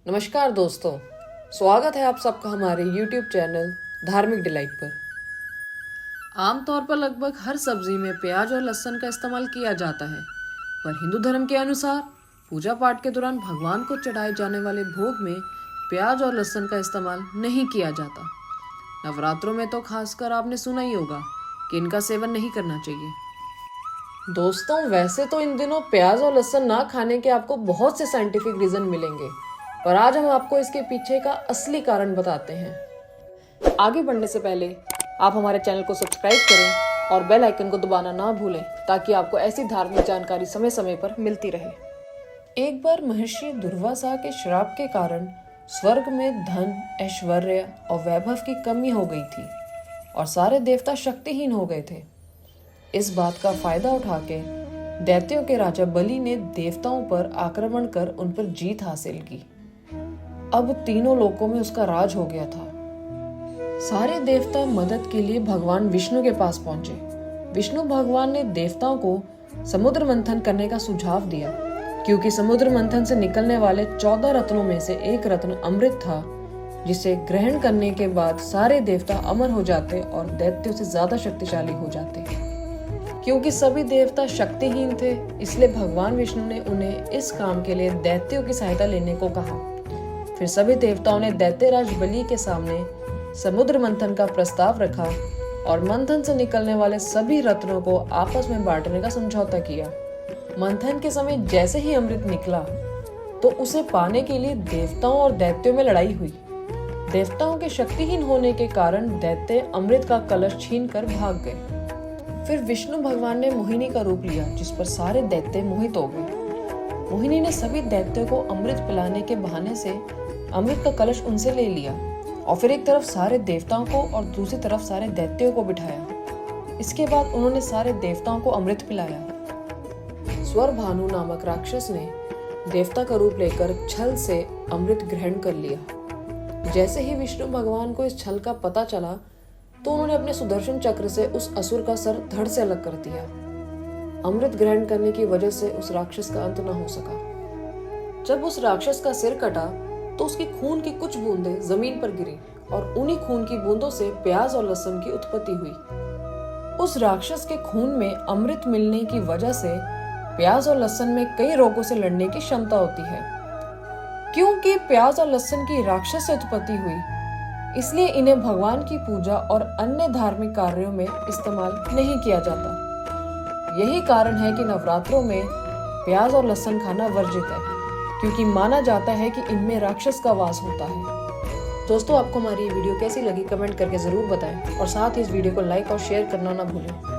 नमस्कार दोस्तों, स्वागत है आप सबका हमारे YouTube चैनल धार्मिक डिलाइट पर। आमतौर पर लगभग हर सब्जी में प्याज और लहसुन का इस्तेमाल किया जाता है, पर हिंदू धर्म के अनुसार पूजा पाठ के दौरान भगवान को चढ़ाए जाने वाले भोग में प्याज और लहसुन का इस्तेमाल नहीं किया जाता। नवरात्रों में तो खासकर आपने सुना ही होगा कि इनका सेवन नहीं करना चाहिए। दोस्तों, वैसे तो इन दिनों प्याज और लहसुन ना खाने के आपको बहुत से साइंटिफिक रीजन मिलेंगे, पर आज हम आपको इसके पीछे का असली कारण बताते हैं। आगे बढ़ने से पहले आप हमारे चैनल को सब्सक्राइब करें और बेल आइकन को दबाना ना भूलें ताकि आपको ऐसी धार्मिक जानकारी समय समय पर मिलती रहे। एक बार महर्षि दुर्वासा के श्राप के कारण स्वर्ग में धन, ऐश्वर्य और वैभव की कमी हो गई थी और सारे देवता शक्तिहीन हो गए थे। इस बात का फायदा उठा के दैत्यों के राजा बलि ने देवताओं पर आक्रमण कर उन पर जीत हासिल की। अब तीनों लोकों में उसका राज हो गया था। सारे देवता मदद के लिए भगवान विष्णु के पास पहुंचे। विष्णु भगवान ने देवताओं को समुद्र मंथन करने का सुझाव दिया, क्योंकि समुद्र मंथन से निकलने वाले 14 रत्नों में से एक रत्न अमृत था, जिसे ग्रहण करने के बाद सारे देवता अमर हो जाते और दैत्यों से ज्यादा शक्तिशाली हो जाते। क्योंकि सभी देवता शक्तिहीन थे, इसलिए भगवान विष्णु ने उन्हें इस काम के लिए दैत्यों की सहायता लेने को कहा। फिर सभी देवताओं ने दैत्यराज बलि के सामने समुद्र मंथन का प्रस्ताव रखा और मंथन से निकलने वाले सभी रत्नों को आपस में बांटने का समझौता किया। मंथन के समय जैसे ही अमृत निकला तो उसे पाने के लिए देवताओं और दैत्यों में लड़ाई हुई। देवताओं के शक्तिहीन होने के कारण दैत्य अमृत का कलश छीन कर भाग गए। फिर विष्णु भगवान ने मोहिनी का रूप लिया, जिस पर सारे दैत्य मोहित हो गए। मोहिनी ने सभी दैत्यों को अमृत पिलाने के बहाने से अमृत का कलश उनसे ले लिया और फिर एक तरफ सारे देवताओं को और दूसरी तरफ सारे दैत्यों को बिठाया। इसके बाद उन्होंने सारे देवताओं को अमृत पिलाया। स्वर भानु नामक राक्षस ने देवता का रूप लेकर छल से अमृत ग्रहण कर लिया। जैसे ही विष्णु भगवान को इस छल का पता चला तो उन्होंने अपने सुदर्शन चक्र से उस असुर का सर धड़ से अलग कर दिया। अमृत ग्रहण करने की वजह से उस राक्षस का अंत न हो सका। जब उस राक्षस का सिर कटा तो उसकी खून की कुछ बूंदें जमीन पर गिरी और उन्हीं खून की बूंदों से प्याज और लहसुन की उत्पत्ति हुई। उस राक्षस के खून में अमृत मिलने की वजह से प्याज और लहसुन में कई रोगों से लड़ने की क्षमता होती है। क्योंकि प्याज और लहसुन की राक्षस से उत्पत्ति हुई, इसलिए इन्हें भगवान की पूजा और अन्य धार्मिक कार्यों में इस्तेमाल नहीं किया जाता। यही कारण है कि नवरात्रों में प्याज और लहसुन खाना वर्जित है, क्योंकि माना जाता है कि इनमें राक्षस का वास होता है। दोस्तों, आपको हमारी ये वीडियो कैसी लगी कमेंट करके जरूर बताएं और साथ ही इस वीडियो को लाइक और शेयर करना ना भूलें।